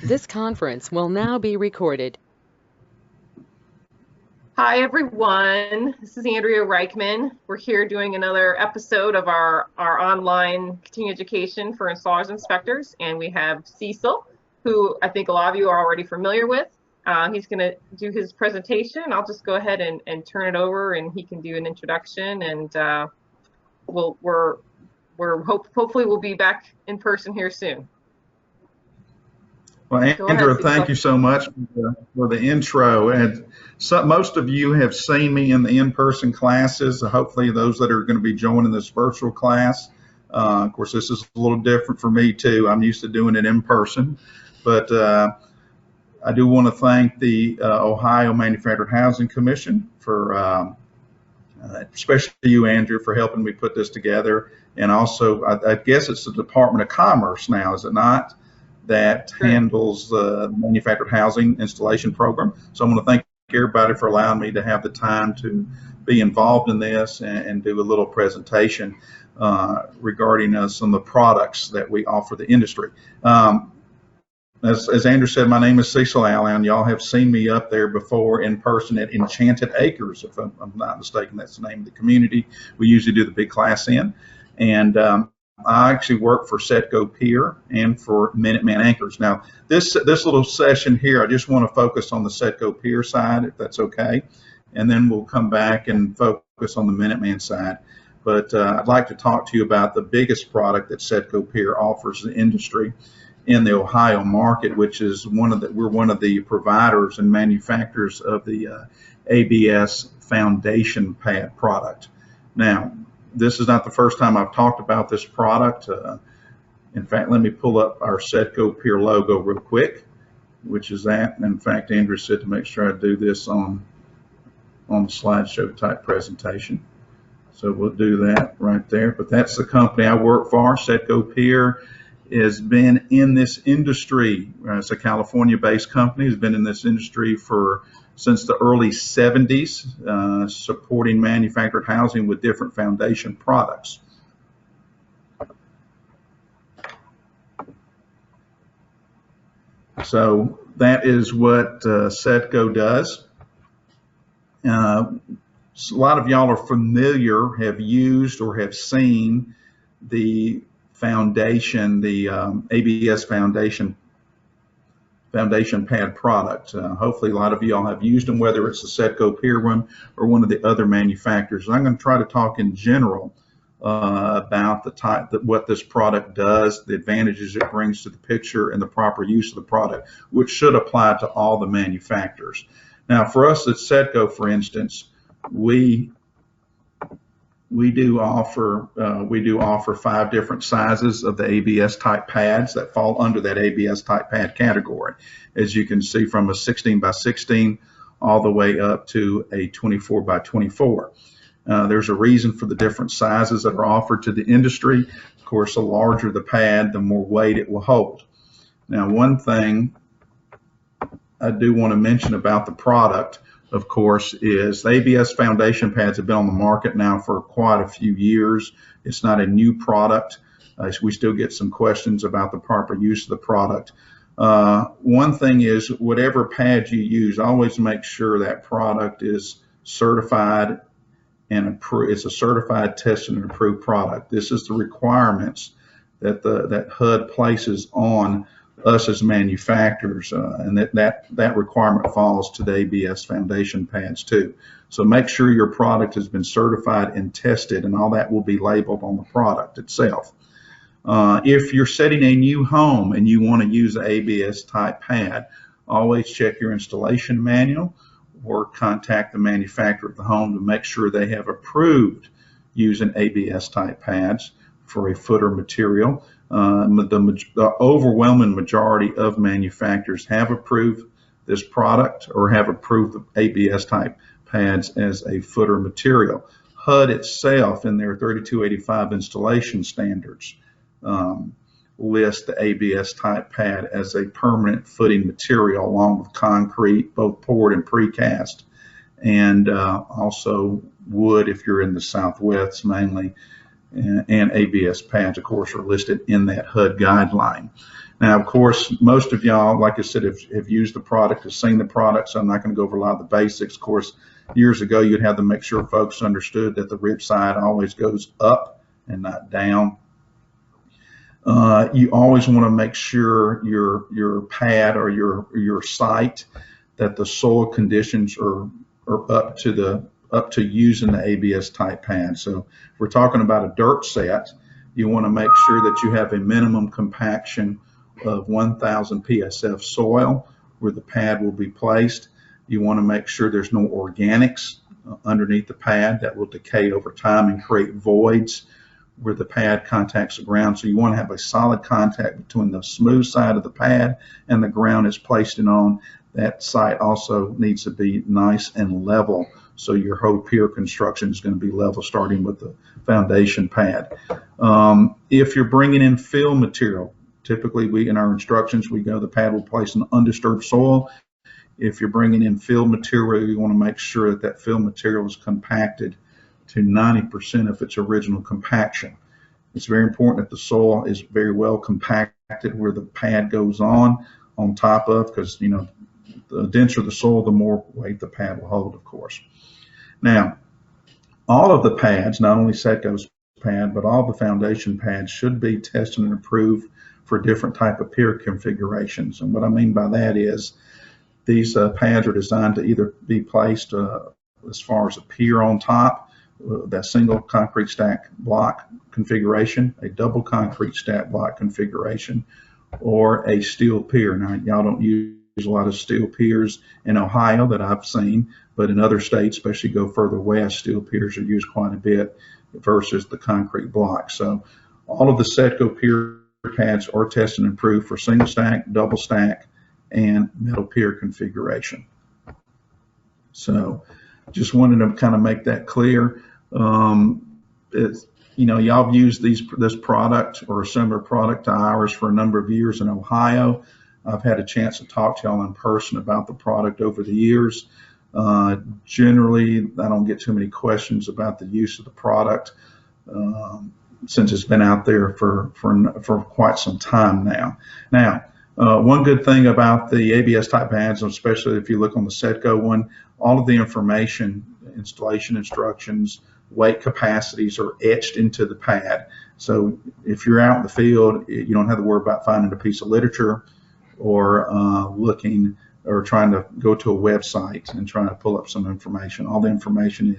This conference will now be recorded. Hi, everyone. This is Andrea Reichman. We're here doing another episode of our online continuing education for installers and inspectors. And we have Cecil, who I think a lot of you are already familiar with. He's going to do his presentation. I'll just go ahead and turn it over, and he can do an introduction. And hopefully we'll be back in person here soon. Well, Andrea, thank you so much for the intro. And most of you have seen me in the in-person classes. Hopefully those that are going to be joining this virtual class. Of course, this is a little different for me too. I'm used to doing it in person. But I do want to thank the Ohio Manufactured Housing Commission for, especially you, Andrew, for helping me put this together. And also, I guess it's the Department of Commerce now, is it not? That handles the manufactured housing installation program. So I want to thank everybody for allowing me to have the time to be involved in this and do a little presentation regarding some of the products that we offer the industry. As Andrew said, my name is Cecil Ayllon. Y'all have seen me up there before in person at Enchanted Acres, if I'm not mistaken. That's the name of the community we usually do the big class in. And I actually work for Sedco Piers and for Minuteman Anchors. Now, this little session here, I just want to focus on the Sedco Piers side, if that's okay, and then we'll come back and focus on the Minuteman side. But I'd like to talk to you about the biggest product that Sedco Piers offers the industry in the Ohio market, which is we're one of the providers and manufacturers of the ABS foundation pad product. Now, this is not the first time I've talked about this product. In fact, let me pull up our Sedco Piers logo real quick, which is that. And in fact, Andrew said to make sure I do this on the slideshow type presentation. So we'll do that right there. But that's the company I work for. Sedco Piers has been in this industry. It's a California-based company. Has been in this industry since the early 70s, supporting manufactured housing with different foundation products. So that is what Sedco does. A lot of y'all are familiar, have used or have seen the foundation, the ABS foundation pad product. Hopefully a lot of you all have used them, whether it's the Sedco Piers one or one of the other manufacturers. I'm going to try to talk in general about what this product does, the advantages it brings to the picture, and the proper use of the product, which should apply to all the manufacturers. Now, for us at Sedco, for instance, we do offer 5 different sizes of the ABS type pads that fall under that ABS type pad category. As you can see, from a 16 by 16 all the way up to a 24 by 24. There's a reason for the different sizes that are offered to the industry. Of course, the larger the pad, the more weight it will hold. Now, one thing I do want to mention about the product, of course, is the ABS foundation pads have been on the market now for quite a few years. It's not a new product. We still get some questions about the proper use of the product. One thing is, whatever pad you use, always make sure that product is certified and approved. It's a certified, tested, and approved product. This is the requirements that that HUD places on us as manufacturers, and that requirement falls to the ABS foundation pads too. So make sure your product has been certified and tested, and all that will be labeled on the product itself. If you're setting a new home and you want to use an ABS type pad, always check your installation manual or contact the manufacturer of the home to make sure they have approved using ABS type pads for a footer material. The overwhelming majority of manufacturers have approved this product or have approved the ABS type pads as a footer material. HUD itself, in their 3285 installation standards, list the ABS type pad as a permanent footing material along with concrete, both poured and precast, and also wood if you're in the Southwest mainly. And ABS pads, of course, are listed in that HUD guideline. Now, of course, most of y'all, like I said, have used the product, have seen the product, so I'm not going to go over a lot of the basics. Of course, years ago, you'd have to make sure folks understood that the rib side always goes up and not down. You always want to make sure your pad or your site, that the soil conditions are up to using the ABS type pad. So if we're talking about a dirt set, you want to make sure that you have a minimum compaction of 1,000 PSF soil where the pad will be placed. You want to make sure there's no organics underneath the pad that will decay over time and create voids where the pad contacts the ground. So you want to have a solid contact between the smooth side of the pad and the ground it's placed in on. That site also needs to be nice and level, so your whole pier construction is going to be level starting with the foundation pad. If you're bringing in fill material, typically in our instructions, we go the pad will place in undisturbed soil. If you're bringing in fill material, you want to make sure that that fill material is compacted to 90% of its original compaction. It's very important that the soil is very well compacted where the pad goes on top of, because the denser the soil, the more weight the pad will hold, of course. Now, all of the pads, not only Sedco's pad, but all the foundation pads should be tested and approved for different type of pier configurations. And what I mean by that is these pads are designed to either be placed as far as a pier on top, that single concrete stack block configuration, a double concrete stack block configuration, or a steel pier. Now, y'all don't use a lot of steel piers in Ohio that I've seen, but in other states, especially go further west, steel piers are used quite a bit versus the concrete block. So all of the Sedco pier pads are tested and approved for single stack, double stack, and metal pier configuration. So just wanted to kind of make that clear. Y'all have used this product or a similar product to ours for a number of years in Ohio. I've had a chance to talk to y'all in person about the product over the years. Generally, I don't get too many questions about the use of the product since it's been out there for quite some time now. Now, one good thing about the ABS type pads, especially if you look on the Sedco one, all of the information, installation instructions, weight capacities are etched into the pad. So if you're out in the field, you don't have to worry about finding a piece of literature or looking or trying to go to a website and trying to pull up some information. All the information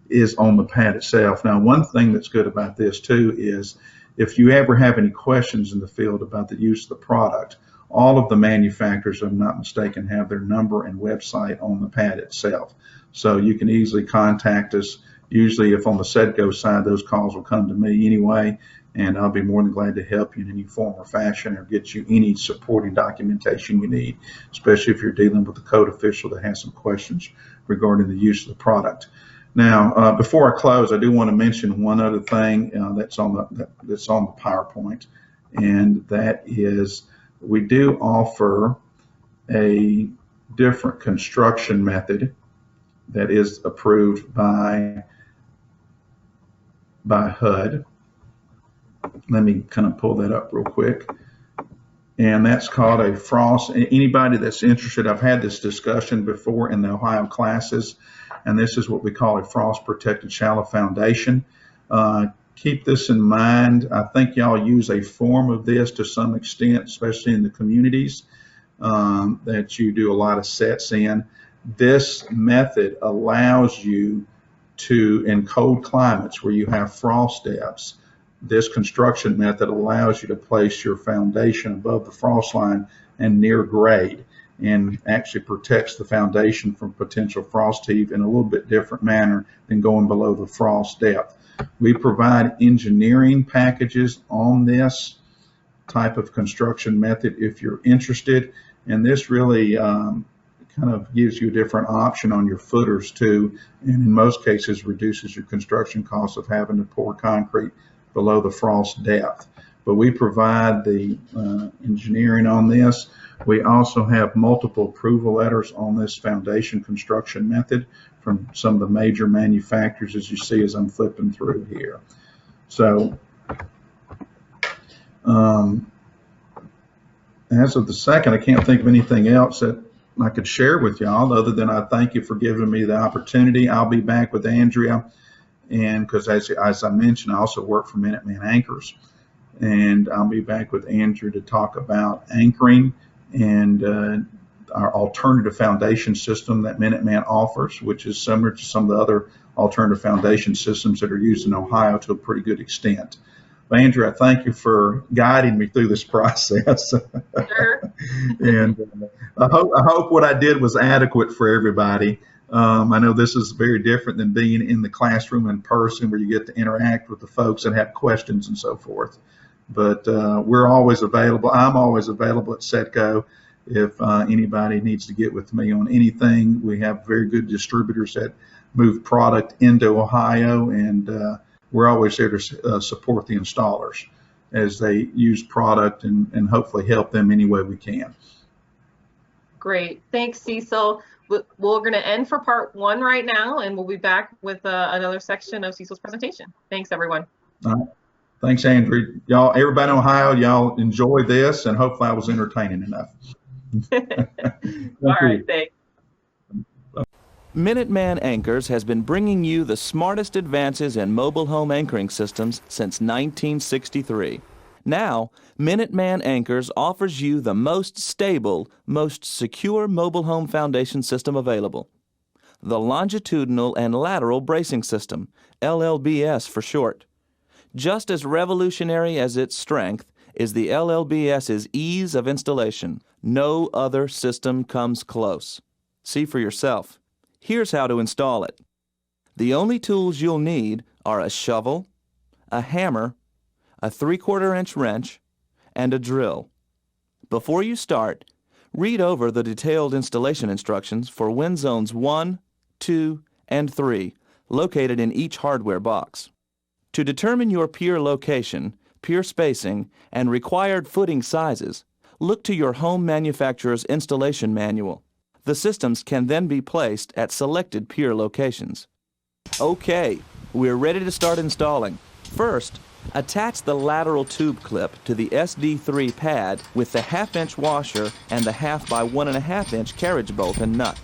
is on the pad itself. Now, one thing that's good about this too is if you ever have any questions in the field about the use of the product, all of the manufacturers, if I'm not mistaken, have their number and website on the pad itself. So you can easily contact us. Usually if on the Sedco side, those calls will come to me anyway, and I'll be more than glad to help you in any form or fashion or get you any supporting documentation you need, especially if you're dealing with a code official that has some questions regarding the use of the product. Now, before I close, I do want to mention one other thing that's on the PowerPoint, and that is we do offer a different construction method that is approved by HUD. Let me kind of pull that up real quick. And that's called a frost. Anybody that's interested, I've had this discussion before in the Ohio classes, and this is what we call a frost protected shallow foundation. Keep this in mind. I think y'all use a form of this to some extent, especially in the communities that you do a lot of sets in. This method allows you to, in cold climates where you have frost depths, this construction method allows you to place your foundation above the frost line and near grade, and actually protects the foundation from potential frost heave in a little bit different manner than going below the frost depth. We provide engineering packages on this type of construction method if you're interested, and this really kind of gives you a different option on your footers too, and in most cases reduces your construction costs of having to pour concrete below the frost depth. But we provide the engineering on this. We also have multiple approval letters on this foundation construction method from some of the major manufacturers, as you see as I'm flipping through here. So As of the second, I can't think of anything else that I could share with y'all other than I thank you for giving me the opportunity. I'll be back with Andrea, and because as I mentioned, I also work for Minuteman Anchors, and I'll be back with Andrea to talk about anchoring and our alternative foundation system that Minuteman offers, which is similar to some of the other alternative foundation systems that are used in Ohio to a pretty good extent. But Andrea, thank you for guiding me through this process. Sure. And I hope what I did was adequate for everybody. I know this is very different than being in the classroom in person where you get to interact with the folks and have questions and so forth. But we're always available. I'm always available at Sedco if anybody needs to get with me on anything. We have very good distributors that move product into Ohio, and we're always there to support the installers as they use product and hopefully help them any way we can. Great. Thanks, Cecil. We're going to end for part 1 right now, and we'll be back with another section of Cecil's presentation. Thanks, everyone. Thanks, Andrew. Y'all, everybody in Ohio, y'all enjoy this, and hopefully I was entertaining enough. All right, thanks. Minuteman Anchors has been bringing you the smartest advances in mobile home anchoring systems since 1963. Now, Minuteman Anchors offers you the most stable, most secure mobile home foundation system available. The Longitudinal and Lateral Bracing System, LLBS for short. Just as revolutionary as its strength is the LLBS's ease of installation. No other system comes close. See for yourself. Here's how to install it. The only tools you'll need are a shovel, a hammer, a 3/4-inch wrench, and a drill. Before you start, read over the detailed installation instructions for wind zones 1, 2, and 3, located in each hardware box. To determine your pier location, pier spacing, and required footing sizes, look to your home manufacturer's installation manual. The systems can then be placed at selected pier locations. Okay, we're ready to start installing. First, attach the lateral tube clip to the SD3 pad with the 1/2-inch washer and the 1/2 by 1.5-inch carriage bolt and nut.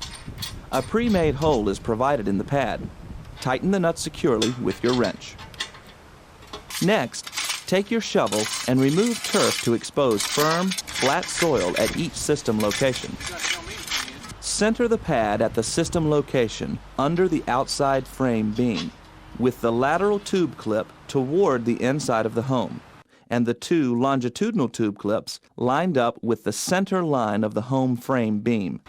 A pre-made hole is provided in the pad. Tighten the nut securely with your wrench. Next, take your shovel and remove turf to expose firm, flat soil at each system location. Center the pad at the system location under the outside frame beam, with the lateral tube clip toward the inside of the home, and the 2 longitudinal tube clips lined up with the center line of the home frame beam.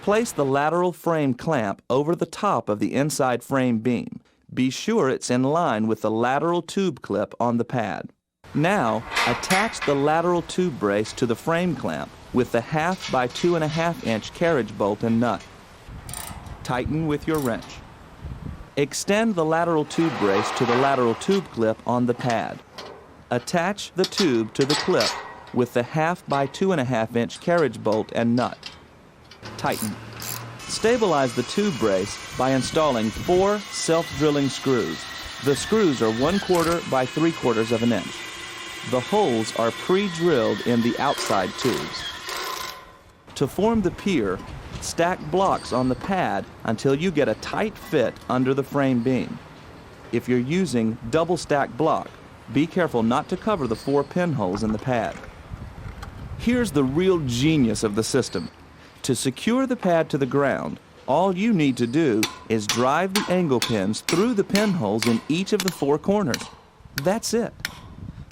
Place the lateral frame clamp over the top of the inside frame beam. Be sure it's in line with the lateral tube clip on the pad. Now, attach the lateral tube brace to the frame clamp with the 1/2 by 2.5-inch carriage bolt and nut. Tighten with your wrench. Extend the lateral tube brace to the lateral tube clip on the pad. Attach the tube to the clip with the 1/2 by 2.5-inch carriage bolt and nut. Tighten. Stabilize the tube brace by installing 4 self-drilling screws. The screws are 1/4 by 3/4 of an inch. The holes are pre-drilled in the outside tubes. To form the pier, stack blocks on the pad until you get a tight fit under the frame beam. If you're using double stack block, be careful not to cover the 4 pinholes in the pad. Here's the real genius of the system. To secure the pad to the ground, all you need to do is drive the angle pins through the pinholes in each of the 4 corners. That's it.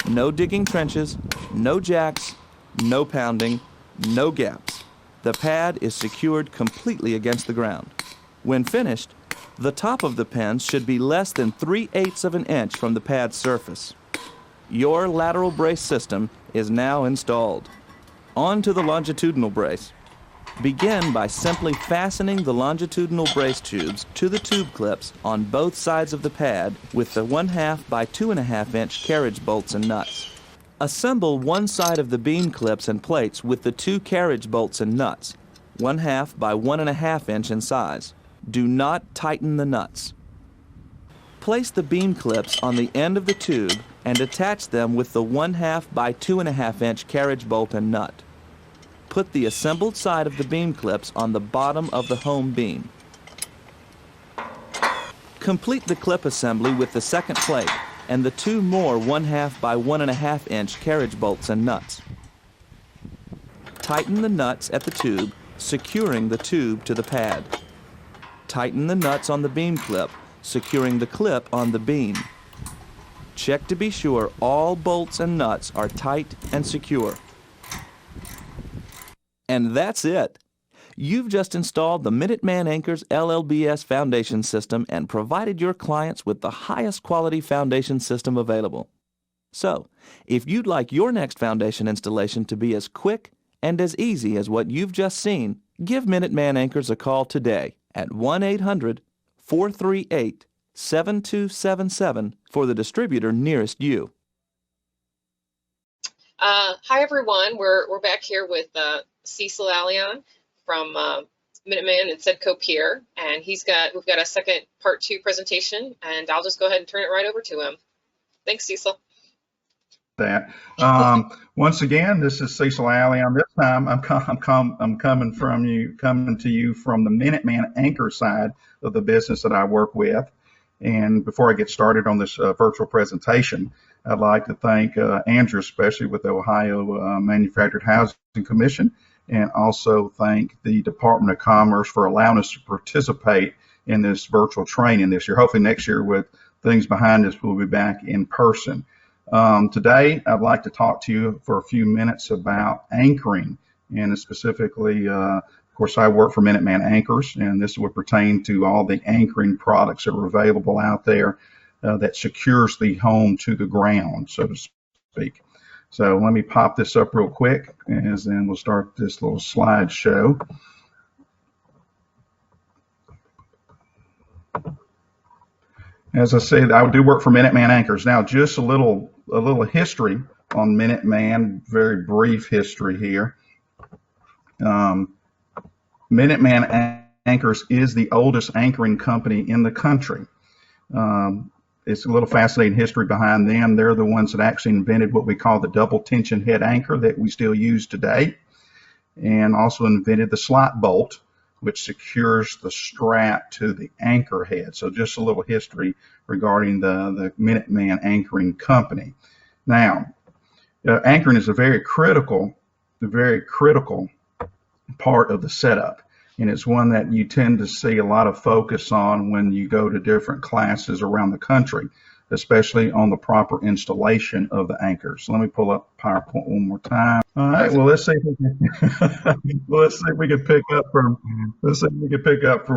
No digging trenches, no jacks, no pounding, no gaps. The pad is secured completely against the ground. When finished, the top of the pins should be less than 3/8 of an inch from the pad's surface. Your lateral brace system is now installed. On to the longitudinal brace. Begin by simply fastening the longitudinal brace tubes to the tube clips on both sides of the pad with the 1/2 by 2.5-inch carriage bolts and nuts. Assemble one side of the beam clips and plates with the 2 carriage bolts and nuts, 1/2 by 1.5-inch in size. Do not tighten the nuts. Place the beam clips on the end of the tube and attach them with the 1/2 by 2.5 inch carriage bolt and nut. Put the assembled side of the beam clips on the bottom of the home beam. Complete the clip assembly with the second plate and the 2 more 1/2 by 1.5 inch carriage bolts and nuts. Tighten the nuts at the tube, securing the tube to the pad. Tighten the nuts on the beam clip, securing the clip on the beam. Check to be sure all bolts and nuts are tight and secure. And that's it. You've just installed the Minuteman Anchors LLBS foundation system and provided your clients with the highest quality foundation system available. So, if you'd like your next foundation installation to be as quick and as easy as what you've just seen, give Minuteman Anchors a call today at 1-800-438-7277 for the distributor nearest you. Hi everyone, we're back here with Cecil Ayllon from Minuteman and Sedco Piers, and we've got a second part 2 presentation, and I'll just go ahead and turn it right over to him. Thanks, Cecil. Once again, this is Cecil Ayllon. This time I'm coming to you from the Minuteman Anchor side of the business that I work with. And before I get started on this virtual presentation, I'd like to thank Andrew, especially with the Ohio Manufactured Housing Commission, and also thank the Department of Commerce for allowing us to participate in this virtual training this year. Hopefully next year, with things behind us, we'll be back in person. Today, I'd like to talk to you for a few minutes about anchoring, and specifically, of course, I work for Minuteman Anchors, and this would pertain to all the anchoring products that are available out there that secures the home to the ground, so to speak. So let me pop this up real quick, and then we'll start this little slideshow. As I said, I do work for Minuteman Anchors. Now, just a little history on Minuteman, very brief history here. Minuteman Anchors is the oldest anchoring company in the country. It's a little fascinating history behind them. They're the ones that actually invented what we call the double tension head anchor that we still use today, and also invented the slot bolt, which secures the strap to the anchor head. So just a little history regarding the Minuteman Anchoring Company. Now, anchoring is a very critical part of the setup, and it's one that you tend to see a lot of focus on when you go to different classes around the country, especially on the proper installation of the anchors. So let me pull up PowerPoint one more time. All right. Well, let's see if we can pick up from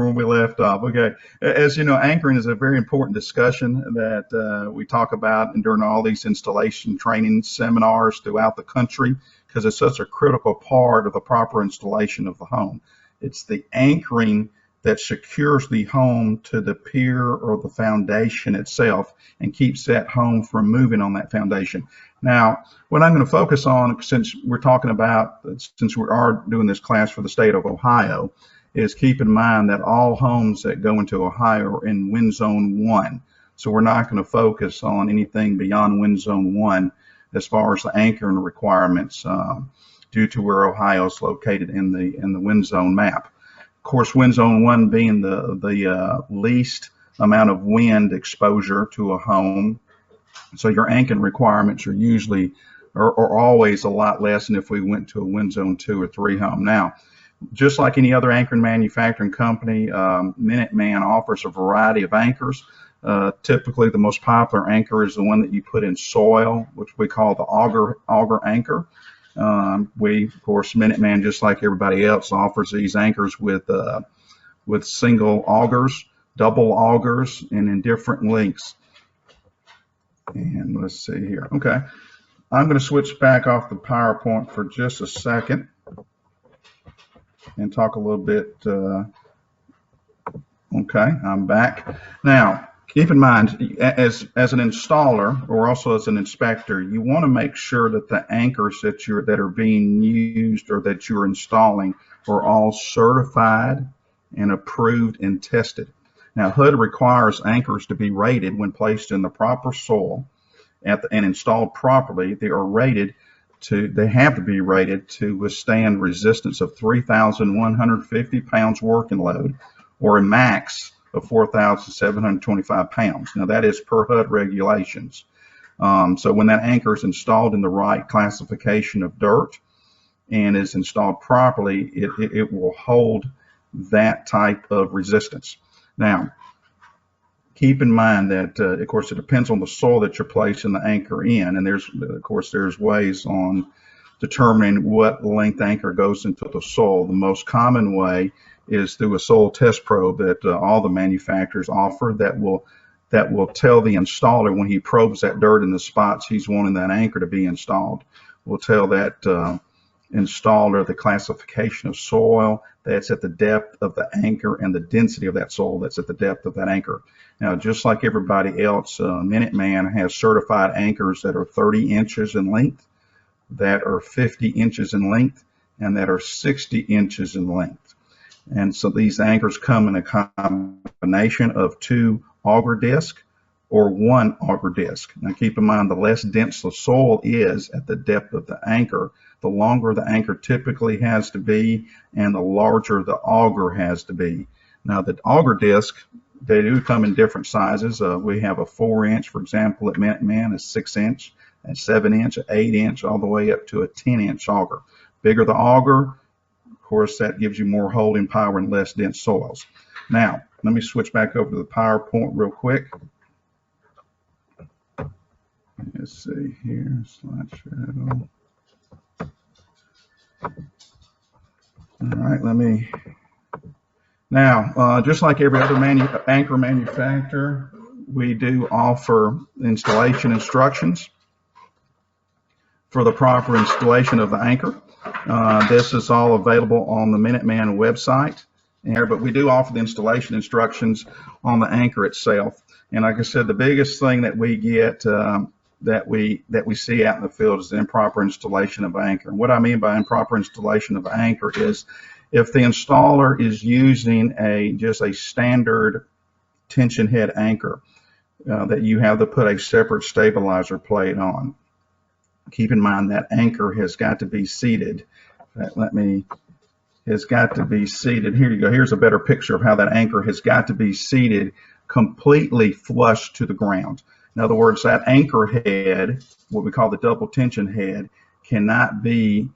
when we left off. Okay. As you know, anchoring is a very important discussion that we talk about and during all these installation training seminars throughout the country, because it's such a critical part of the proper installation of the home. It's the anchoring that secures the home to the pier or the foundation itself and keeps that home from moving on that foundation. Now, what I'm going to focus on, since we are doing this class for the state of Ohio, is keep in mind that all homes that go into Ohio are in Wind Zone 1. So we're not going to focus on anything beyond Wind Zone 1 as far as the anchoring requirements due to where Ohio is located in the wind zone map. Of course, Wind Zone 1 being the least amount of wind exposure to a home, so your anchoring requirements are usually are always a lot less than if we went to a Wind Zone 2 or 3 home. Now, just like any other anchoring manufacturing company, Minuteman offers a variety of anchors. Typically, the most popular anchor is the one that you put in soil, which we call the auger anchor. We, of course, Minuteman, just like everybody else, offers these anchors with single augers, double augers, and in different lengths. And let's see here. Okay, I'm going to switch back off the PowerPoint for just a second and talk a little bit. Okay, I'm back now. Keep in mind, as an installer or also as an inspector, you want to make sure that the anchors that are being used or that you're installing are all certified and approved and tested. Now, HUD requires anchors to be rated when placed in the proper soil and installed properly, they have to be rated to withstand resistance of 3,150 pounds working load, or a max of 4,725 pounds. Now that is per HUD regulations. So when that anchor is installed in the right classification of dirt and is installed properly, it will hold that type of resistance. Now, keep in mind that, of course, it depends on the soil that you're placing the anchor in, and there's ways on determining what length anchor goes into the soil. The most common way is through a soil test probe that all the manufacturers offer that will tell the installer when he probes that dirt in the spots he's wanting that anchor to be installed. Will tell that installer the classification of soil that's at the depth of the anchor and the density of that soil that's at the depth of that anchor. Now, just like everybody else, Minuteman has certified anchors that are 30 inches in length, that are 50 inches in length, and that are 60 inches in length. And so these anchors come in a combination of 2 auger discs or 1 auger disc. Now keep in mind, the less dense the soil is at the depth of the anchor, the longer the anchor typically has to be and the larger the auger has to be. Now the auger disc, they do come in different sizes. We have a 4-inch, for example, at Minuteman, a 6-inch, a 7-inch, an 8-inch, all the way up to a 10-inch auger. Bigger the auger, of course, that gives you more holding power and less dense soils. Now, let me switch back over to the PowerPoint real quick. Let's see here, slideshow. All right, now, just like every other anchor manufacturer, we do offer installation instructions for the proper installation of the anchor. This is all available on the Minuteman website, but we do offer the installation instructions on the anchor itself. And like I said, the biggest thing that we get that we see out in the field is the improper installation of anchor. And what I mean by improper installation of anchor is if the installer is using just a standard tension head anchor that you have to put a separate stabilizer plate on. Keep in mind that anchor has got to be seated. Has got to be seated. Here you go. Here's a better picture of how that anchor has got to be seated completely flush to the ground. In other words, that anchor head, what we call the double tension head, cannot be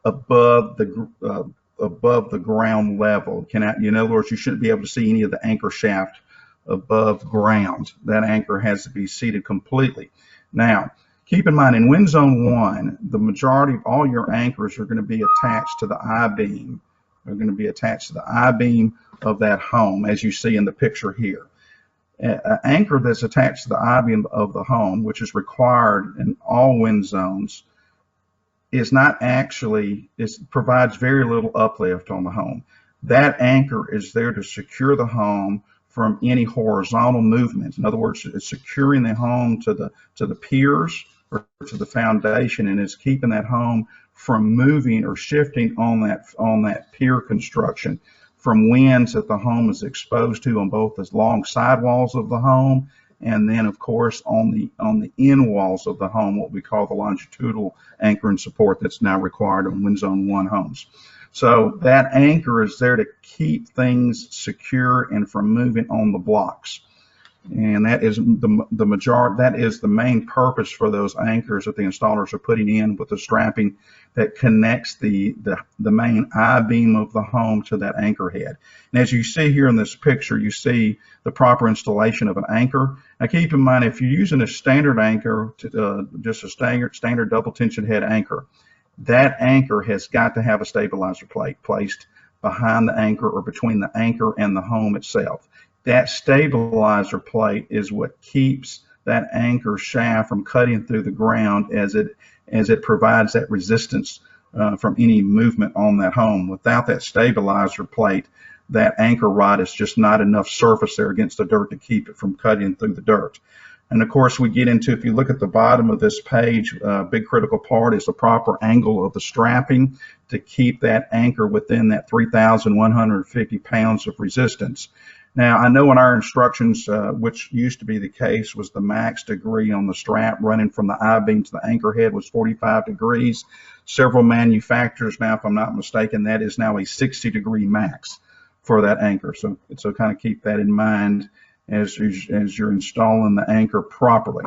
above the ground level. In other words, you shouldn't be able to see any of the anchor shaft above ground. That anchor has to be seated completely. Now, keep in mind, in Wind Zone 1, the majority of all your anchors are going to be attached to the I-beam. They're going to be attached to the I-beam of that home, as you see in the picture here. An anchor that's attached to the I-beam of the home, which is required in all wind zones, is not actually, it provides very little uplift on the home. That anchor is there to secure the home from any horizontal movement. In other words, it's securing the home to the piers or to the foundation, and it's keeping that home from moving or shifting on that pier construction from winds that the home is exposed to on both the long sidewalls of the home and then, of course, on the end walls of the home, what we call the longitudinal anchor and support that's now required on Wind Zone 1 homes. So that anchor is there to keep things secure and from moving on the blocks. And that is that is the main purpose for those anchors that the installers are putting in with the strapping that connects the main I-beam of the home to that anchor head. And as you see here in this picture, you see the proper installation of an anchor. Now keep in mind, if you're using a standard anchor, just a standard double tension head anchor, that anchor has got to have a stabilizer plate placed behind the anchor or between the anchor and the home itself. That stabilizer plate is what keeps that anchor shaft from cutting through the ground as it provides that resistance from any movement on that home. Without that stabilizer plate, that anchor rod is just not enough surface there against the dirt to keep it from cutting through the dirt. And of course, we get into, if you look at the bottom of this page, a big critical part is the proper angle of the strapping to keep that anchor within that 3,150 pounds of resistance. Now, I know in our instructions, which used to be the case, was the max degree on the strap running from the I-beam to the anchor head was 45 degrees. Several manufacturers now, if I'm not mistaken, that is now a 60-degree max for that anchor. So kind of keep that in mind as you're installing the anchor properly.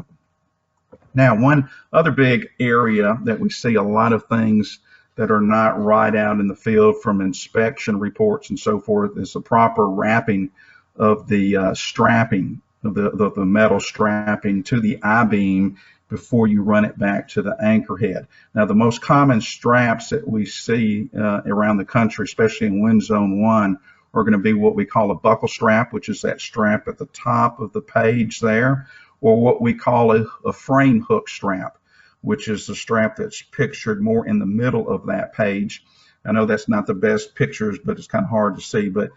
Now, one other big area that we see a lot of things that are not right out in the field from inspection reports and so forth is the proper wrapping of the strapping of the metal strapping to the I-beam before you run it back to the anchor head. Now, the most common straps that we see around the country, especially in wind zone 1, are going to be what we call a buckle strap, which is that strap at the top of the page there, or what we call a frame hook strap, which is the strap that's pictured more in the middle of that page. I know that's not the best pictures, but it's kind of hard to see. But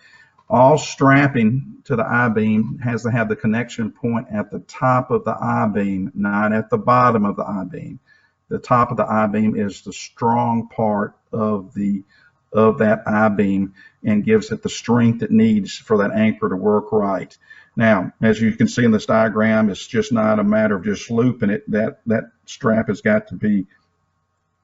all strapping to the I-beam has to have the connection point at the top of the I-beam, not at the bottom of the I-beam. The top of the I-beam is the strong part of that I-beam and gives it the strength it needs for that anchor to work right. Now, as you can see in this diagram, it's just not a matter of just looping it. That strap has got to be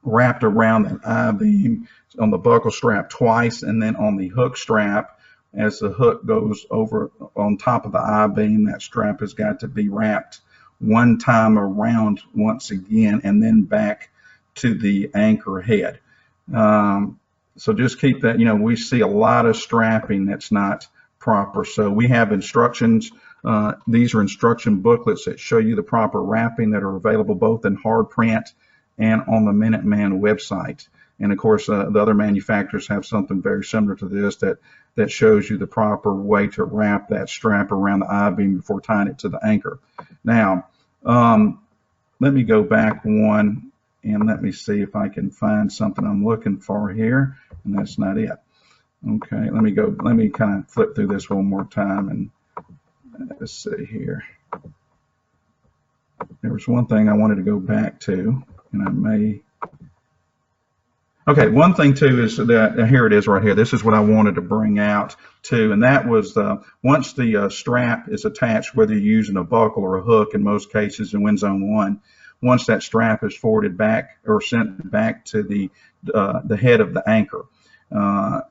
wrapped around that I-beam on the buckle strap twice, and then on the hook strap, as the hook goes over on top of the I-beam, that strap has got to be wrapped one time around once again, and then back to the anchor head. So just keep that, we see a lot of strapping that's not proper. So we have instructions. These are instruction booklets that show you the proper wrapping that are available both in hard print and on the Minuteman website. And of course, the other manufacturers have something very similar to this that shows you the proper way to wrap that strap around the I-beam before tying it to the anchor. Now, let me go back one and let me see if I can find something I'm looking for here, and that's not it. Okay, let me kind of flip through this one more time, and let's see here. There was one thing I wanted to go back to, and I may. Okay, one thing too is that here it is right here. This is what I wanted to bring out too, and that was once the strap is attached, whether you're using a buckle or a hook in most cases in wind zone 1, once that strap is forwarded back or sent back to the head of the anchor,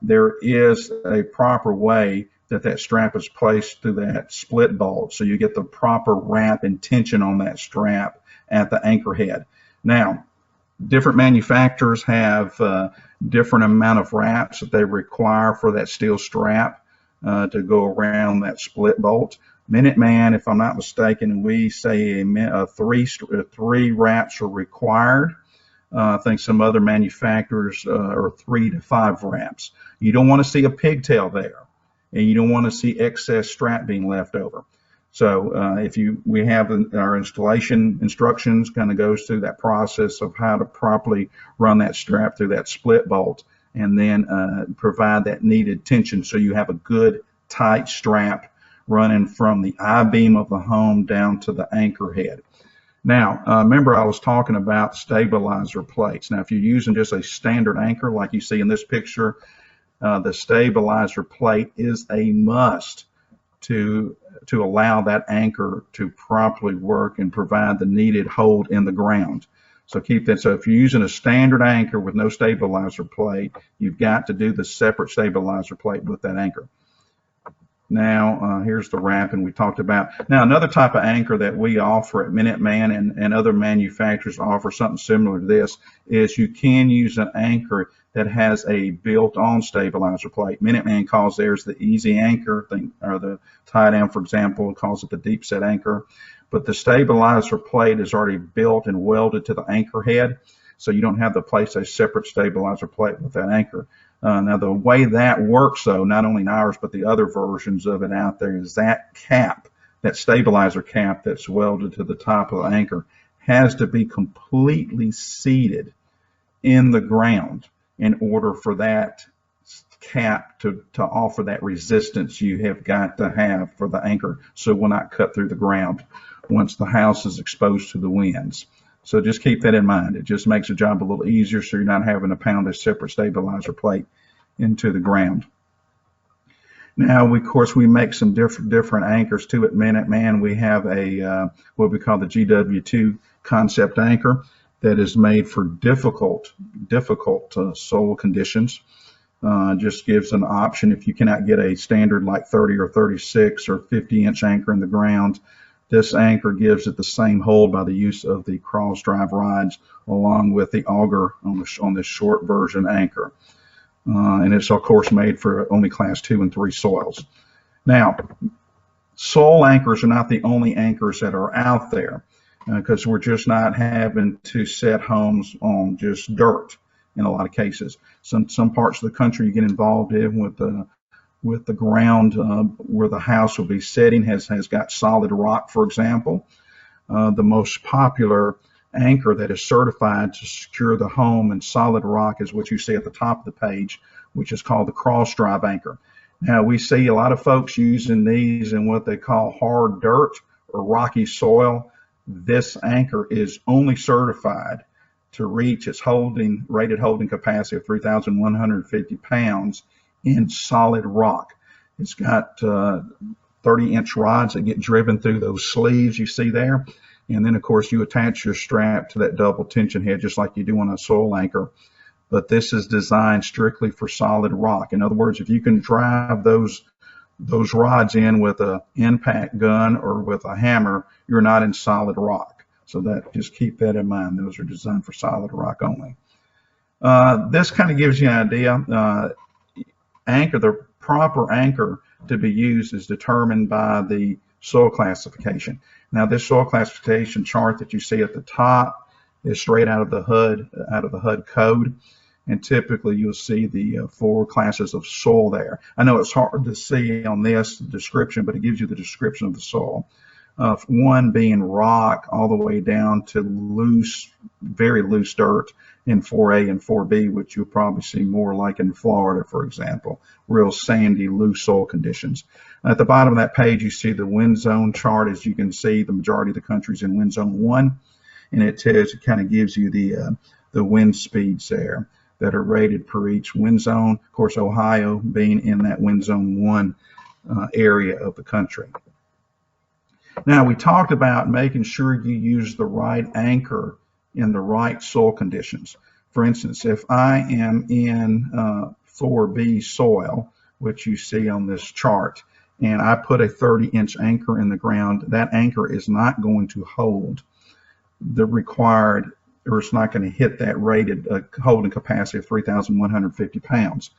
there is a proper way that strap is placed through that split bolt, so you get the proper wrap and tension on that strap at the anchor head. Now, different manufacturers have different amount of wraps that they require for that steel strap to go around that split bolt. Minuteman, if I'm not mistaken, we say three wraps are required. I think some other manufacturers are 3 to 5 wraps. You don't want to see a pigtail there, and you don't want to see excess strap being left over. So we have our installation instructions kind of goes through that process of how to properly run that strap through that split bolt and then provide that needed tension so you have a good tight strap running from the I-beam of the home down to the anchor head. Now, remember I was talking about stabilizer plates. Now, if you're using just a standard anchor like you see in this picture, the stabilizer plate is a must to allow that anchor to properly work and provide the needed hold in the ground. So keep that. So if you're using a standard anchor with no stabilizer plate, you've got to do the separate stabilizer plate with that anchor. Now, here's the wrapping we talked about. Now, another type of anchor that we offer at Minuteman and other manufacturers offer something similar to this is you can use an anchor that has a built-on stabilizer plate. Minuteman calls theirs the easy anchor, or the tie down, for example, calls it the deep set anchor. But the stabilizer plate is already built and welded to the anchor head, so you don't have to place a separate stabilizer plate with that anchor. Now, the way that works, though, not only in ours, but the other versions of it out there, is that cap, that stabilizer cap that's welded to the top of the anchor, has to be completely seated in the ground in order for that cap to offer that resistance you have got to have for the anchor, so it will not cut through the ground once the house is exposed to the winds. So just keep that in mind. It just makes the job a little easier so you're not having to pound a separate stabilizer plate into the ground. Now, of course, we make some different anchors too at Minuteman. We have a what we call the GW2 concept anchor that is made for difficult soil conditions. Just gives an option if you cannot get a standard like 30 or 36 or 50-inch anchor in the ground. This anchor gives it the same hold by the use of the cross drive rods along with the auger on this short version anchor. And it's of course made for only class 2 and 3 soils. Now, soil anchors are not the only anchors that are out there, because we're just not having to set homes on just dirt in a lot of cases. Some parts of the country you get involved in with the ground where the house will be setting has got solid rock, for example. The most popular anchor that is certified to secure the home in solid rock is what you see at the top of the page, which is called the cross drive anchor. Now, we see a lot of folks using these in what they call hard dirt or rocky soil. This anchor is only certified to reach its rated holding capacity of 3,150 pounds in solid rock. It's got 30-inch rods that get driven through those sleeves you see there. And then, of course, you attach your strap to that double tension head just like you do on a soil anchor. But this is designed strictly for solid rock. In other words, if you can drive those rods in with an impact gun or with a hammer, you're not in solid rock. So just keep that in mind. Those are designed for solid rock only. This kind of gives you an idea. The proper anchor to be used is determined by the soil classification. Now, this soil classification chart that you see at the top is straight out of the HUD code. And typically you'll see the 4 classes of soil there. I know it's hard to see on this description, but it gives you the description of the soil. 1 being rock all the way down to loose, very loose dirt in 4A and 4B, which you'll probably see more like in Florida, for example, real sandy, loose soil conditions. At the bottom of that page, you see the wind zone chart. As you can see, the majority of the country's in wind zone 1, and it kind of gives you the wind speeds there that are rated per each wind zone. Of course, Ohio being in that wind zone 1 area of the country. Now, we talked about making sure you use the right anchor in the right soil conditions. For instance, if I am in 4B soil, which you see on this chart, and I put a 30-inch anchor in the ground, that anchor is not going to hold the required, or it's not going to hit that rated holding capacity of 3,150 pounds.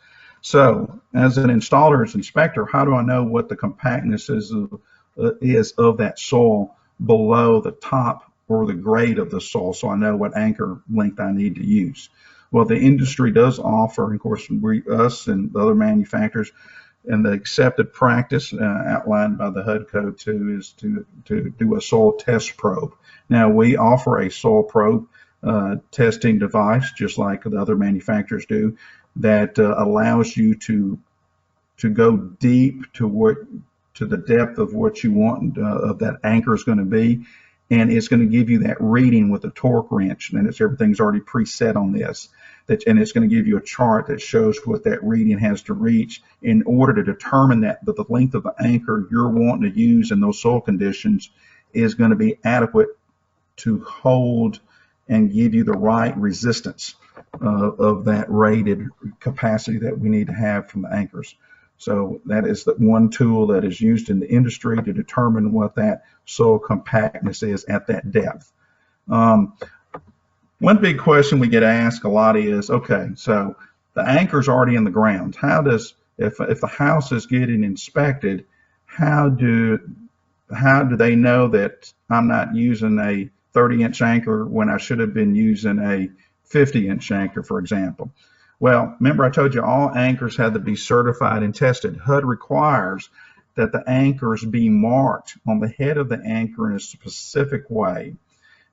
So as an installer, as inspector, how do I know what the compactness is of that soil below the top or the grade of the soil, so I know what anchor length I need to use? Well, the industry does offer, and of course, us and the other manufacturers, and the accepted practice outlined by the HUD code too is to do a soil test probe. Now, we offer a soil probe testing device, just like the other manufacturers do, that allows you to go deep to the depth of what you want of that anchor is going to be, and it's going to give you that reading with a torque wrench, and everything's already preset on this. And it's going to give you a chart that shows what that reading has to reach in order to determine that the length of the anchor you're wanting to use in those soil conditions is going to be adequate to hold and give you the right resistance of that rated capacity that we need to have from the anchors. So that is the one tool that is used in the industry to determine what that soil compactness is at that depth. One big question we get asked a lot is, okay, so the anchor's already in the ground. How does, if the house is getting inspected, how do they know that I'm not using a 30-inch anchor when I should have been using a 50-inch anchor, for example? Well, remember I told you all anchors had to be certified and tested. HUD requires that the anchors be marked on the head of the anchor in a specific way,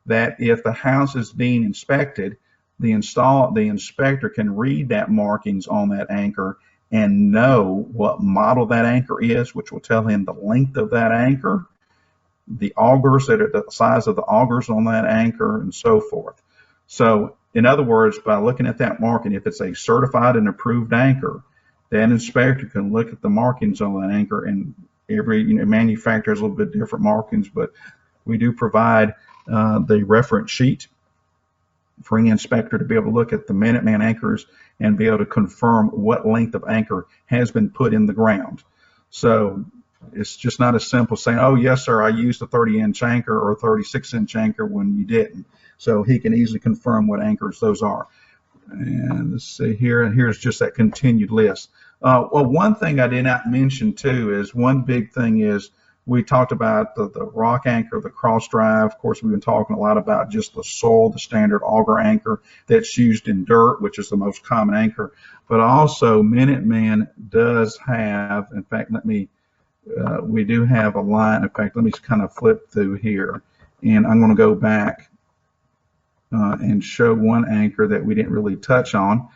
that if the house is being inspected, the inspector can read that markings on that anchor and know what model that anchor is, which will tell him the length of that anchor, the augers that are the size of the augers on that anchor, and so forth. So in other words, by looking at that marking, if it's a certified and approved anchor, that inspector can look at the markings on that anchor, and every manufacturer has a little bit different markings, but we do provide the reference sheet for any inspector to be able to look at the Minuteman anchors and be able to confirm what length of anchor has been put in the ground. So it's just not as simple saying, oh, yes, sir, I used a 30-inch anchor or a 36-inch anchor when you didn't. So he can easily confirm what anchors those are. And let's see here, and here's just that continued list. Well, one thing I did not mention too is one big thing is we talked about the rock anchor, the cross drive. Of course, we've been talking a lot about just the soil, the standard auger anchor that's used in dirt, which is the most common anchor. But also Minuteman does have, in fact, we do have a line. In fact, let me kind of flip through here, and I'm going to go back and show one anchor that we didn't really touch on.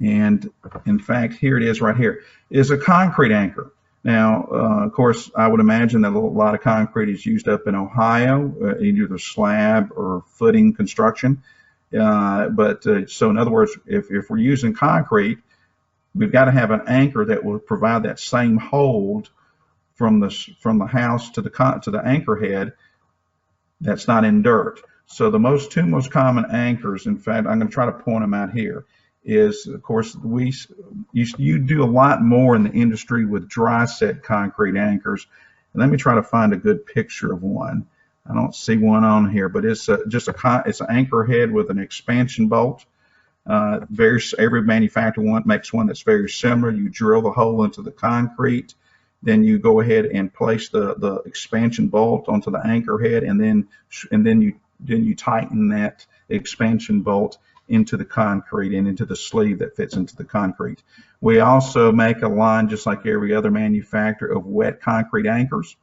And in fact, here it is right here, is a concrete anchor. Now, of course, I would imagine that a lot of concrete is used up in Ohio, either slab or footing construction. So in other words, if we're using concrete, we've got to have an anchor that will provide that same hold from the house to the anchor head that's not in dirt. So the two most common anchors, in fact, I'm going to try to point them out here, is, of course, you do a lot more in the industry with dry set concrete anchors. And let me try to find a good picture of one. I don't see one on here, but it's it's an anchor head with an expansion bolt. Every manufacturer makes one that's very similar. You drill the hole into the concrete, then you go ahead and place the expansion bolt onto the anchor head, and then you tighten that expansion bolt into the concrete and into the sleeve that fits into the concrete. We also make a line, just like every other manufacturer, of wet concrete anchors.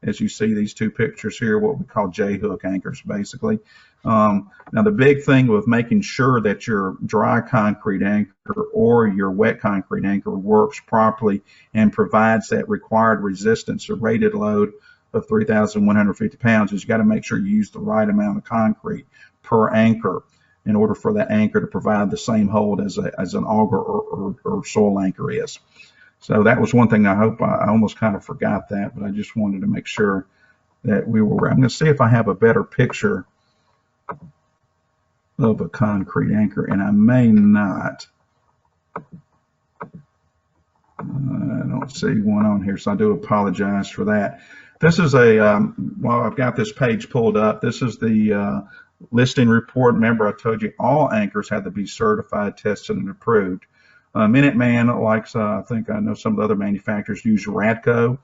As you see these two pictures here, what we call J-hook anchors, basically. Now, the big thing with making sure that your dry concrete anchor or your wet concrete anchor works properly and provides that required resistance or rated load of 3,150 pounds is you got to make sure you use the right amount of concrete per anchor in order for that anchor to provide the same hold as an auger or soil anchor is. So that was one thing. I hope I almost kind of forgot that, but I just wanted to make sure that we were. I'm going to see if I have a better picture of a concrete anchor, and I may not. I don't see one on here, so I do apologize for that. This is well, I've got this page pulled up. This is the listing report. Remember, I told you all anchors had to be certified, tested, and approved. Minuteman likes, I think I know some of the other manufacturers use Radco.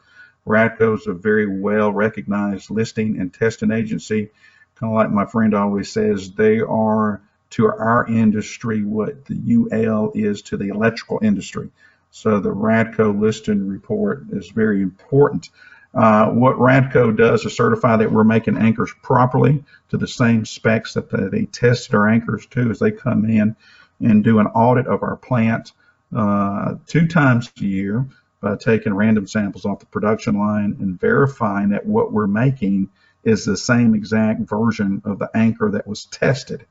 Radco is a very well recognized listing and testing agency. Kind of like my friend always says, they are to our industry what the UL is to the electrical industry. So the Radco listing report is very important. What Radco does is certify that we're making anchors properly to the same specs that they tested our anchors to, as they come in and do an audit of our plant 2 times a year by taking random samples off the production line and verifying that what we're making is the same exact version of the anchor that was tested.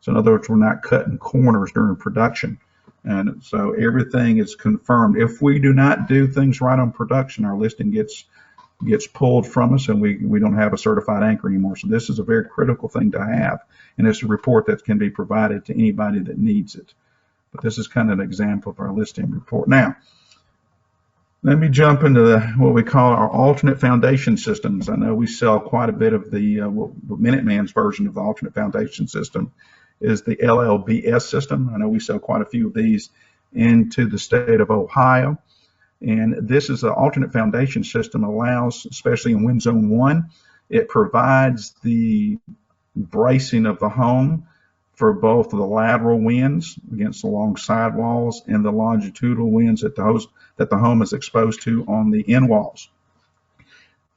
So in other words, we're not cutting corners during production. And so everything is confirmed. If we do not do things right on production, our listing gets pulled from us, and we don't have a certified anchor anymore. So this is a very critical thing to have, and it's a report that can be provided to anybody that needs it. But this is kind of an example of our listing report. Now, let me jump into what we call our alternate foundation systems. I know we sell quite a bit of the Minuteman's version of the alternate foundation system is the LLBS system. I know we sell quite a few of these into the state of Ohio. And this is an alternate foundation system, allows, especially in wind zone 1, it provides the bracing of the home for both the lateral winds against the long sidewalls and the longitudinal winds that the home is exposed to on the end walls.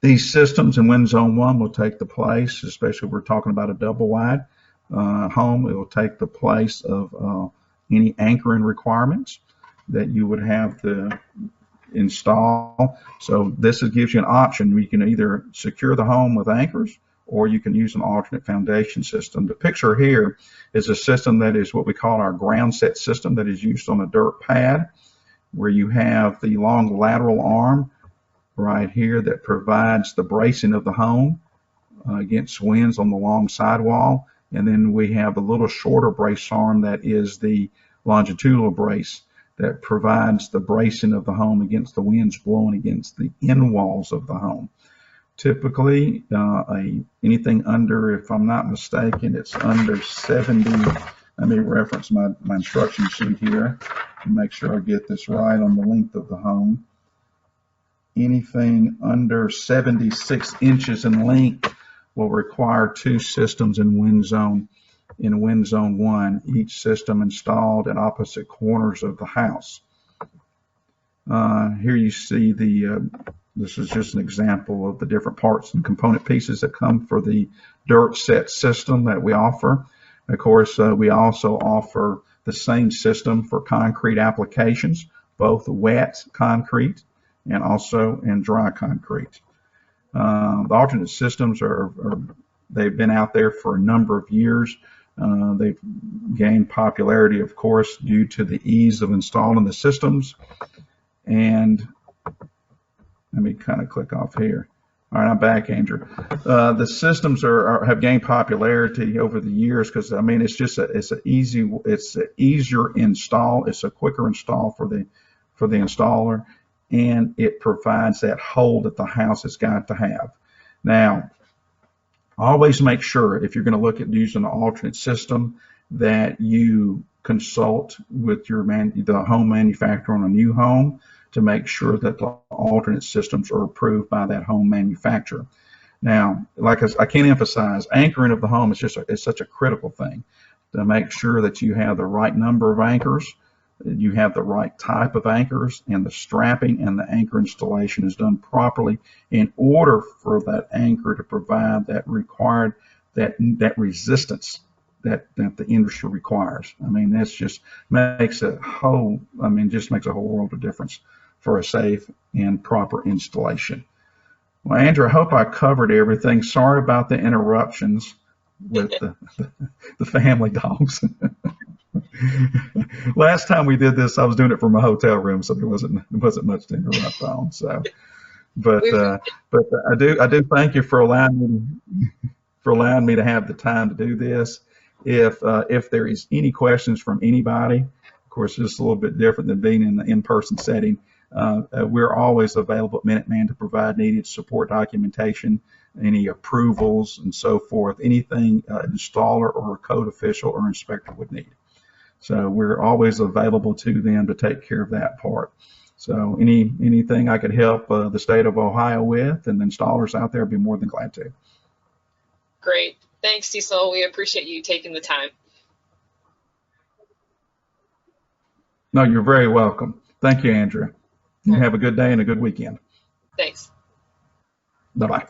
These systems in wind zone 1 will take the place, especially if we're talking about a double wide home, it will take the place of any anchoring requirements that you would have to install. So this gives you an option. You can either secure the home with anchors, or you can use an alternate foundation system. The picture here is a system that is what we call our ground set system that is used on a dirt pad. where you have the long lateral arm right here that provides the bracing of the home against winds on the long sidewall. And then we have a little shorter brace arm that is the longitudinal brace that provides the bracing of the home against the winds blowing against the end walls of the home. Typically, anything under, if I'm not mistaken, it's under 70. Let me reference my instruction sheet here to make sure I get this right on the length of the home. Anything under 76 inches in length will require 2 systems in wind zone 1, each system installed at opposite corners of the house. Here you see this is just an example of the different parts and component pieces that come for the dirt set system that we offer. Of course, we also offer the same system for concrete applications, both wet concrete and also in dry concrete. The alternate systems they've been out there for a number of years. They've gained popularity, of course, due to the ease of installing the systems. And let me kind of click off here. All right, I'm back, Andrew. The systems have gained popularity over the years because, I mean, it's an easier install. It's a quicker install for the installer, and it provides that hold that the house has got to have. Now, always make sure if you're going to look at using an alternate system that you consult with the home manufacturer on a new home to make sure that the alternate systems are approved by that home manufacturer. Now, like I can't emphasize, anchoring of the home is such a critical thing to make sure that you have the right number of anchors, you have the right type of anchors, and the strapping and the anchor installation is done properly in order for that anchor to provide that required that resistance that the industry requires. I mean, that's just makes a whole world of difference for a safe and proper installation. Well, Andrew, I hope I covered everything. Sorry about the interruptions with the family dogs. Last time we did this, I was doing it from a hotel room, so there wasn't much to interrupt on. So, but I do thank you for allowing me to have the time to do this. If there is any questions from anybody, of course, it's a little bit different than being in the in-person setting. We're always available at Minuteman to provide needed support documentation, any approvals, and so forth, anything an installer or a code official or inspector would need. So we're always available to them to take care of that part. So anything I could help the state of Ohio with and the installers out there, I'd be more than glad to. Great. Thanks, Cecil. We appreciate you taking the time. No, you're very welcome. Thank you, Andrea. You have a good day and a good weekend. Thanks. Bye-bye.